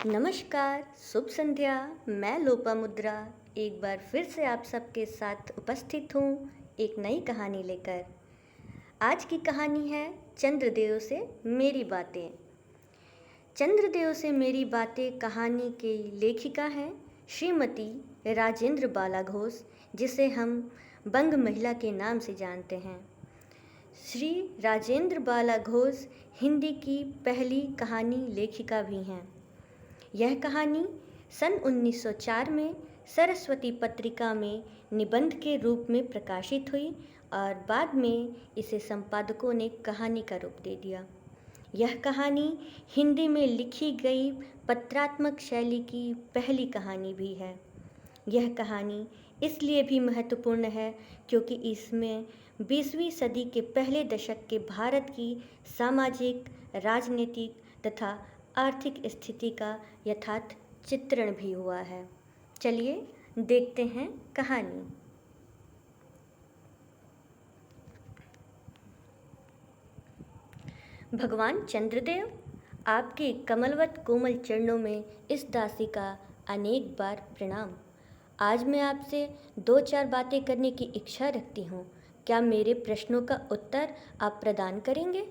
नमस्कार, शुभ संध्या। मैं लोपामुद्रा एक बार फिर से आप सबके साथ उपस्थित हूँ एक नई कहानी लेकर। आज की कहानी है चंद्रदेव से मेरी बातें। चंद्रदेव से मेरी बातें कहानी की लेखिका हैं श्रीमती राजेंद्र बाला घोष, जिसे हम बंग महिला के नाम से जानते हैं। श्री राजेंद्र बाला घोष हिंदी की पहली कहानी लेखिका भी हैं। यह कहानी सन 1904 में सरस्वती पत्रिका में निबंध के रूप में प्रकाशित हुई और बाद में इसे संपादकों ने कहानी का रूप दे दिया। यह कहानी हिंदी में लिखी गई पत्रात्मक शैली की पहली कहानी भी है। यह कहानी इसलिए भी महत्वपूर्ण है क्योंकि इसमें 20वीं सदी के पहले दशक के भारत की सामाजिक, राजनीतिक तथा आर्थिक स्थिति का यथार्थ चित्रण भी हुआ है। चलिए देखते हैं कहानी। भगवान चंद्रदेव, आपके कमलवत कोमल चरणों में इस दासी का अनेक बार प्रणाम। आज मैं आपसे 2-4 बातें करने की इच्छा रखती हूँ। क्या मेरे प्रश्नों का उत्तर आप प्रदान करेंगे?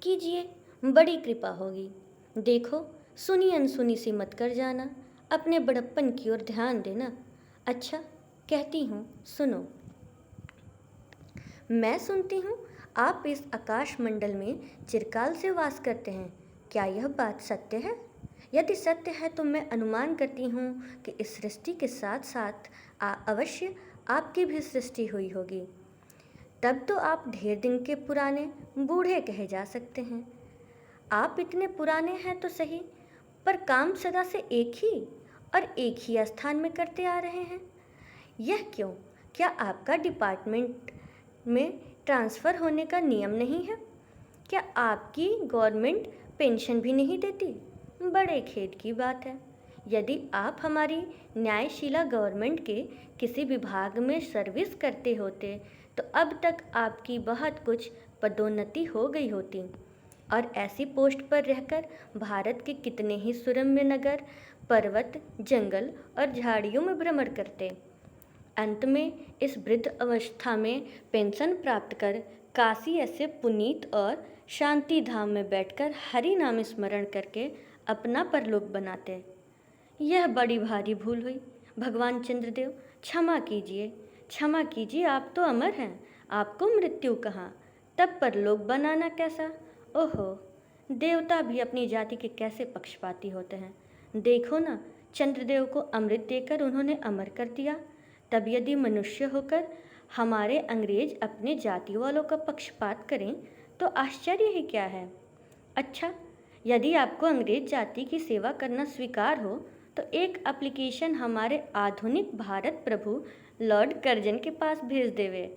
कीजिए, बड़ी कृपा होगी। देखो, सुनी अनसुनी सी मत कर जाना, अपने बड़प्पन की ओर ध्यान देना। अच्छा, कहती हूँ, सुनो। मैं सुनती हूँ आप इस आकाश मंडल में चिरकाल से वास करते हैं। क्या यह बात सत्य है? यदि सत्य है तो मैं अनुमान करती हूँ कि इस सृष्टि के साथ साथ अवश्य आपकी भी सृष्टि हुई होगी। तब तो आप ढेर दिन के पुराने बूढ़े कहे जा सकते हैं। आप इतने पुराने हैं तो सही, पर काम सदा से एक ही और एक ही स्थान में करते आ रहे हैं। यह क्यों? क्या आपका डिपार्टमेंट में ट्रांसफ़र होने का नियम नहीं है? क्या आपकी गवर्नमेंट पेंशन भी नहीं देती? बड़े खेद की बात है। यदि आप हमारी न्यायशीला गवर्नमेंट के किसी विभाग में सर्विस करते होते तो अब तक आपकी बहुत कुछ पदोन्नति हो गई होती और ऐसी पोस्ट पर रहकर भारत के कितने ही सुरम्य नगर, पर्वत, जंगल और झाड़ियों में भ्रमण करते। अंत में इस वृद्ध अवस्था में पेंशन प्राप्त कर काशी ऐसे पुनीत और शांति धाम में बैठकर हरि नाम स्मरण करके अपना परलोक बनाते। यह बड़ी भारी भूल हुई। भगवान चंद्रदेव, क्षमा कीजिए, क्षमा कीजिए। आप तो अमर हैं, आपको मृत्यु कहाँ, तब परलोक बनाना कैसा? ओहो, देवता भी अपनी जाति के कैसे पक्षपाती होते हैं। देखो ना, चंद्रदेव को अमृत देकर उन्होंने अमर कर दिया। तब यदि मनुष्य होकर हमारे अंग्रेज अपने जाति वालों का पक्षपात करें तो आश्चर्य ही क्या है। अच्छा, यदि आपको अंग्रेज जाति की सेवा करना स्वीकार हो तो एक एप्लीकेशन हमारे आधुनिक भारत प्रभु लॉर्ड कर्जन के पास भेज देवे।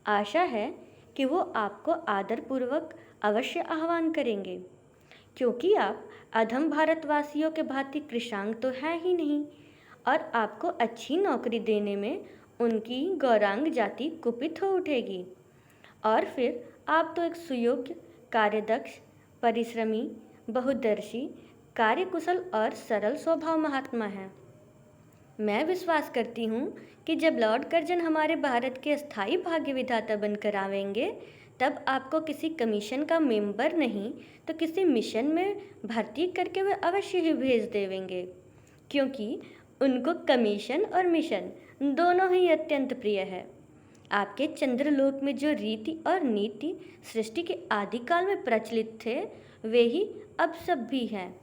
आशा है कि वो आपको आदरपूर्वक अवश्य आह्वान करेंगे, क्योंकि आप अधम भारतवासियों के भांति कृशांग तो हैं ही नहीं और आपको अच्छी नौकरी देने में उनकी गौरांग जाति कुपित हो उठेगी। और फिर आप तो एक सुयोग्य, कार्यदक्ष, परिश्रमी, बहुदर्शी, कार्यकुशल और सरल स्वभाव महात्मा हैं। मैं विश्वास करती हूँ कि जब लॉर्ड कर्जन हमारे भारत के स्थायी भाग्य विधाता बनकर आवेंगे तब आपको किसी कमीशन का मेंबर नहीं तो किसी मिशन में भर्ती करके वे अवश्य ही भेज देवेंगे, क्योंकि उनको कमीशन और मिशन दोनों ही अत्यंत प्रिय है। आपके चंद्रलोक में जो रीति और नीति सृष्टि के आदिकाल में प्रचलित थे वे ही अब सब भी हैं,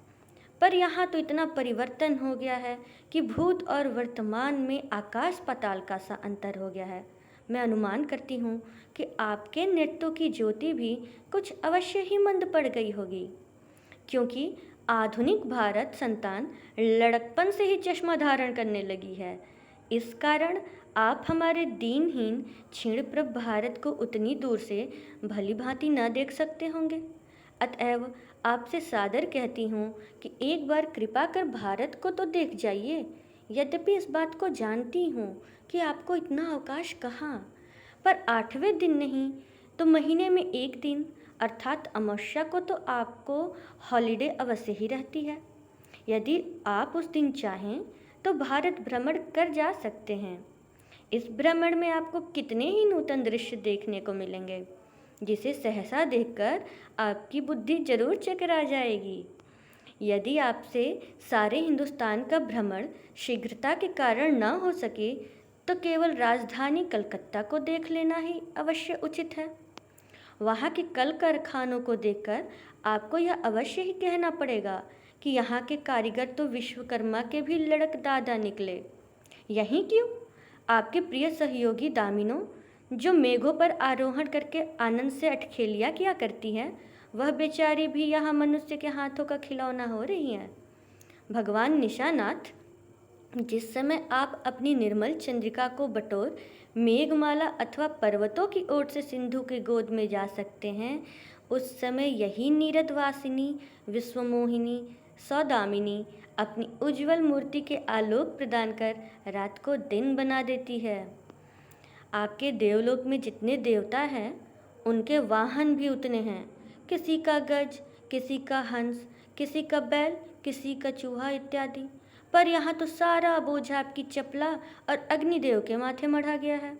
पर यहाँ तो इतना परिवर्तन हो गया है कि भूत और वर्तमान में आकाश पाताल का सा अंतर हो गया है। मैं अनुमान करती हूँ कि आपके नेत्रों की ज्योति भी कुछ अवश्य ही मंद पड़ गई होगी, क्योंकि आधुनिक भारत संतान लड़कपन से ही चश्मा धारण करने लगी है। इस कारण आप हमारे दीनहीन क्षीणप्रभ भारत को उतनी दूर से भली भांति न देख सकते होंगे। अतएव आपसे सादर कहती हूँ कि एक बार कृपा कर भारत को तो देख जाइए। यद्यपि इस बात को जानती हूँ कि आपको इतना अवकाश कहाँ, पर 8वें दिन नहीं तो महीने में एक दिन अर्थात अमावस्या को तो आपको हॉलिडे अवश्य ही रहती है। यदि आप उस दिन चाहें तो भारत भ्रमण कर जा सकते हैं। इस भ्रमण में आपको कितने ही नूतन दृश्य देखने को मिलेंगे, जिसे सहसा देखकर आपकी बुद्धि जरूर चकरा जाएगी। यदि आपसे सारे हिंदुस्तान का भ्रमण शीघ्रता के कारण न हो सके, तो केवल राजधानी कलकत्ता को देख लेना ही अवश्य उचित है। वहाँ के कल कारखानों को देखकर आपको यह अवश्य ही कहना पड़ेगा कि यहाँ के कारीगर तो विश्वकर्मा के भी लड़कदादा निकले। यही क्यों, आपके प्रिय सहयोगी दामिनो, जो मेघों पर आरोहण करके आनंद से अटखेलियाँ किया करती हैं, वह बेचारी भी यहाँ मनुष्य के हाथों का खिलौना हो रही हैं। भगवान निशानाथ, जिस समय आप अपनी निर्मल चंद्रिका को बटोर मेघमाला अथवा पर्वतों की ओर से सिंधु की गोद में जा सकते हैं, उस समय यही नीरदवासिनी, विश्वमोहिनी, सौदामिनी अपनी उज्जवल मूर्ति के आलोक प्रदान कर रात को दिन बना देती है। आपके देवलोक में जितने देवता हैं, उनके वाहन भी उतने हैं। किसी का गज, किसी का हंस, किसी का बैल, किसी का चूहा इत्यादि। पर यहाँ तो सारा बोझ आपकी चपला और अग्निदेव के माथे मढ़ा गया है।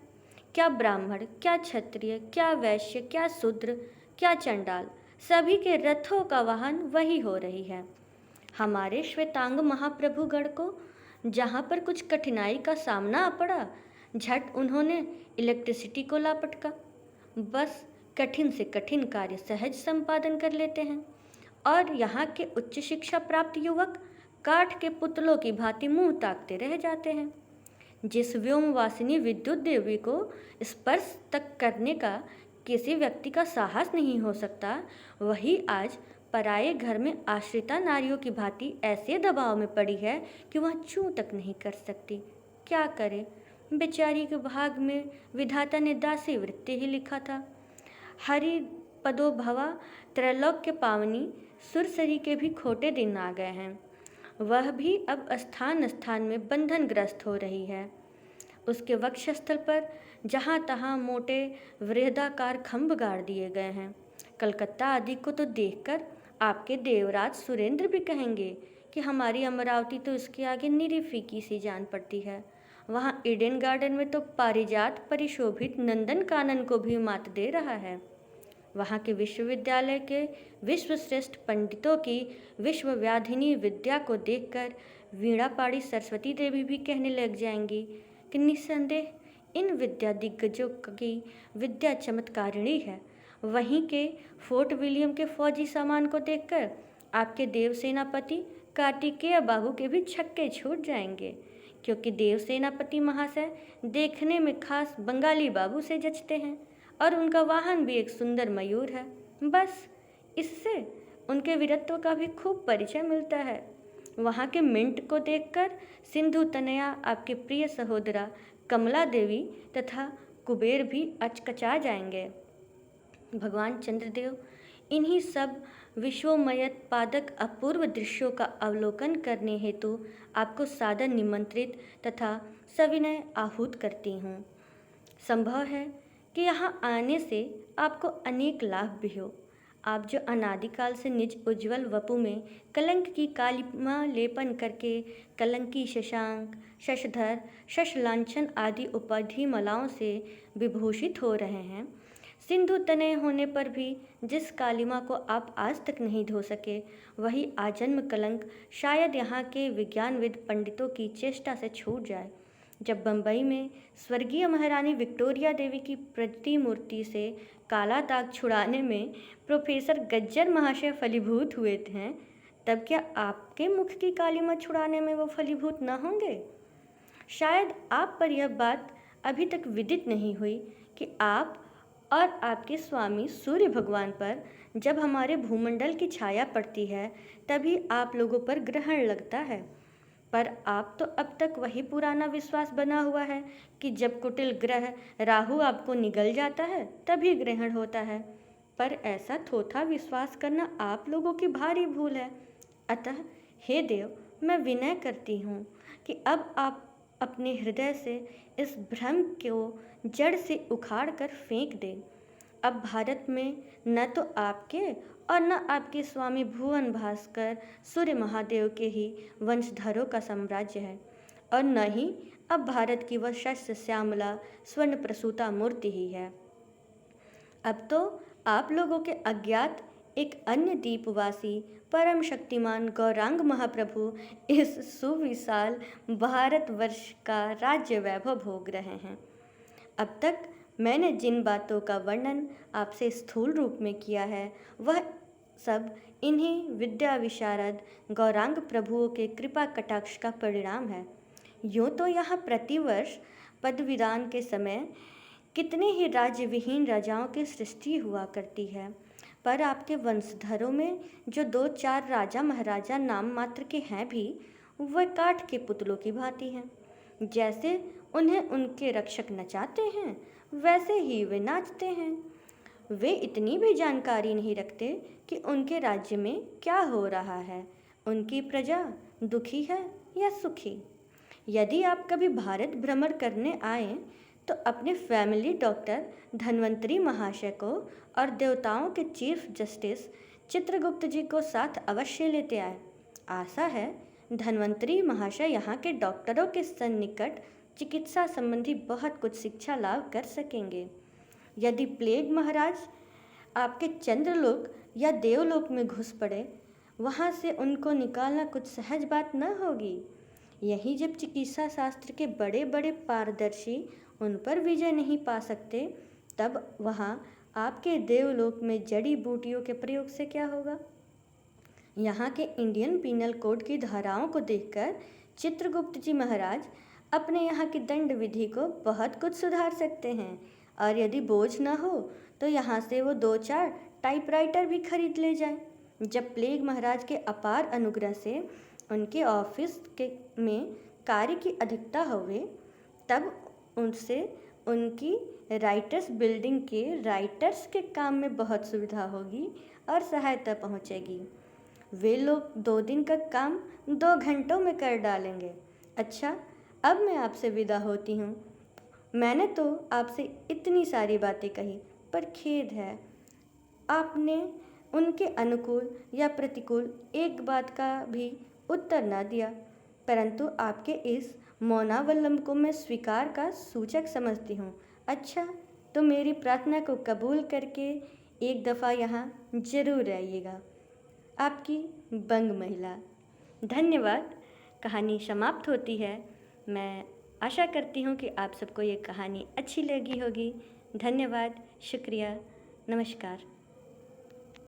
क्या ब्राह्मण, क्या क्षत्रिय, क्या वैश्य, क्या शूद्र, क्या चंडाल, सभी के रथों का वाहन वही हो रही है। हमारे श्वेतांग महाप्रभुगण को जहाँ पर कुछ कठिनाई का सामना पड़ा, झट उन्होंने इलेक्ट्रिसिटी को लापटका। बस कठिन से कठिन कार्य सहज संपादन कर लेते हैं। और यहाँ के उच्च शिक्षा प्राप्त युवक काठ के पुतलों की भांति मुंह ताकते रह जाते हैं। जिस व्योमवासिनी विद्युत देवी को स्पर्श तक करने का किसी व्यक्ति का साहस नहीं हो सकता, वही आज पराये घर में आश्रिता नारियों की भांति ऐसे दबाव में पड़ी है कि वह छू तक नहीं कर सकती। क्या करे, बेचारी के भाग में विधाता ने दासी वृत्ति ही लिखा था। हरि पदो भवा त्रैलोक्य पावनी, सुरसरी के भी खोटे दिन आ गए हैं। वह भी अब स्थान स्थान में बंधनग्रस्त हो रही है। उसके वक्षस्थल पर जहाँ तहाँ मोटे वृहदाकार खंभ गाड़ दिए गए हैं। कलकत्ता आदि को तो देखकर आपके देवराज सुरेंद्र भी कहेंगे कि हमारी अमरावती तो इसके आगे निरी फीकी सी जान पड़ती है। वहाँ ईडन गार्डन में तो पारिजात परिशोभित नंदन कानन को भी मात दे रहा है। वहाँ के विश्वविद्यालय के विश्वश्रेष्ठ पंडितों की विश्वव्याधिनी विद्या को देखकर वीणापाड़ी सरस्वती देवी भी कहने लग जाएंगी कि निस्संदेह इन विद्या दिग्गजों की विद्या चमत्कारिणी है। वहीं के फोर्ट विलियम के फौजी सामान को देखकर आपके देव सेनापति कार्तिकेय बाबू के भी छक्के छूट जाएंगे, क्योंकि देव सेनापति महाशय देखने में खास बंगाली बाबू से जचते हैं और उनका वाहन भी एक सुंदर मयूर है। बस इससे उनके वीरत्व का भी खूब परिचय मिलता है। वहाँ के मिंट को देखकर सिंधु तनया आपके प्रिय सहोदरा कमला देवी तथा कुबेर भी अचकचा जाएंगे। भगवान चंद्रदेव इन्हीं सब विश्वमयत पादक अपूर्व दृश्यों का अवलोकन करने हेतु आपको सादर निमंत्रित तथा सविनय आहूत करती हूँ। संभव है कि यहाँ आने से आपको अनेक लाभ भी हो। आप जो अनादिकाल से निज उज्ज्वल वपु में कलंक की कालिमा लेपन करके कलंकी शशांक, शशधर, शशलांछन आदि उपाधि मालाओं से विभूषित हो रहे हैं, सिंधु तनय होने पर भी जिस कालिमा को आप आज तक नहीं धो सके, वही आजन्म कलंक शायद यहाँ के विज्ञानविद पंडितों की चेष्टा से छूट जाए। जब बम्बई में स्वर्गीय महारानी विक्टोरिया देवी की प्रतिमूर्ति से काला दाग छुड़ाने में प्रोफेसर गज्जर महाशय फलीभूत हुए हैं, तब क्या आपके मुख की कालिमा छुड़ाने में वो फलीभूत न होंगे? शायद आप पर यह बात अभी तक विदित नहीं हुई कि आप और आपके स्वामी सूर्य भगवान पर जब हमारे भूमंडल की छाया पड़ती है, तभी आप लोगों पर ग्रहण लगता है। पर आप तो अब तक वही पुराना विश्वास बना हुआ है कि जब कुटिल ग्रह राहु आपको निगल जाता है तभी ग्रहण होता है। पर ऐसा थोथा विश्वास करना आप लोगों की भारी भूल है। अतः हे देव, मैं विनय करती हूँ कि अब आप अपने हृदय से इस भ्रम को जड़ से उखाड़ कर फेंक दें। अब भारत में न तो आपके और न आपके स्वामी भुवन भास्कर सूर्य महादेव के ही वंशधरों का साम्राज्य है, और न ही अब भारत की वह शस्य श्यामला स्वर्ण प्रसूता मूर्ति ही है। अब तो आप लोगों के अज्ञात एक अन्य द्वीपवासी परम शक्तिमान गौरांग महाप्रभु इस सुविशाल भारतवर्ष का राज्य वैभव भोग रहे हैं। अब तक मैंने जिन बातों का वर्णन आपसे स्थूल रूप में किया है, वह सब इन्हीं विद्या विशारद गौरांग प्रभुओं के कृपा कटाक्ष का परिणाम है। यूँ तो यहाँ प्रतिवर्ष पदवीदान के समय कितने ही राज्य विहीन राजाओं की सृष्टि हुआ करती है, पर आपके वंशधरों में जो 2-4 राजा महाराजा नाम मात्र के हैं भी, वह काठ के पुतलों की भांति हैं। जैसे उन्हें उनके रक्षक नचाते हैं, वैसे ही वे नाचते हैं। वे इतनी भी जानकारी नहीं रखते कि उनके राज्य में क्या हो रहा है, उनकी प्रजा दुखी है या सुखी। यदि आप कभी भारत भ्रमण करने आए तो अपने फैमिली डॉक्टर धन्वंतरी महाशय को और देवताओं के चीफ जस्टिस चित्रगुप्त जी को साथ अवश्य लेते आए। आशा है धन्वंतरी महाशय यहाँ के डॉक्टरों के सन्निकट चिकित्सा संबंधी बहुत कुछ शिक्षा लाभ कर सकेंगे। यदि प्लेग महाराज आपके चंद्रलोक या देवलोक में घुस पड़े, वहाँ से उनको निकालना कुछ सहज बात न होगी। यही जब चिकित्सा शास्त्र के बड़े बड़े पारदर्शी उन पर विजय नहीं पा सकते, तब वहाँ आपके देवलोक में जड़ी बूटियों के प्रयोग से क्या होगा। यहाँ के इंडियन पीनल कोड की धाराओं को देखकर चित्रगुप्त जी महाराज अपने यहाँ की दंड विधि को बहुत कुछ सुधार सकते हैं, और यदि बोझ न हो तो यहाँ से वो 2-4 टाइपराइटर भी खरीद ले जाएं। जब प्लेग महाराज के अपार अनुग्रह से उनके ऑफिस में कार्य की अधिकता हुए, तब उनसे उनकी राइटर्स बिल्डिंग के राइटर्स के काम में बहुत सुविधा होगी और सहायता पहुंचेगी। वे लोग 2 दिन का काम 2 घंटों में कर डालेंगे। अच्छा, अब मैं आपसे विदा होती हूँ। मैंने तो आपसे इतनी सारी बातें कही, पर खेद है आपने उनके अनुकूल या प्रतिकूल एक बात का भी उत्तर न दिया। परंतु आपके इस मौनावलंब को मैं स्वीकार का सूचक समझती हूँ। अच्छा, तो मेरी प्रार्थना को कबूल करके एक दफ़ा यहाँ जरूर आइएगा। आपकी बंग महिला। धन्यवाद। कहानी समाप्त होती है। मैं आशा करती हूँ कि आप सबको ये कहानी अच्छी लगी होगी। धन्यवाद, शुक्रिया, नमस्कार।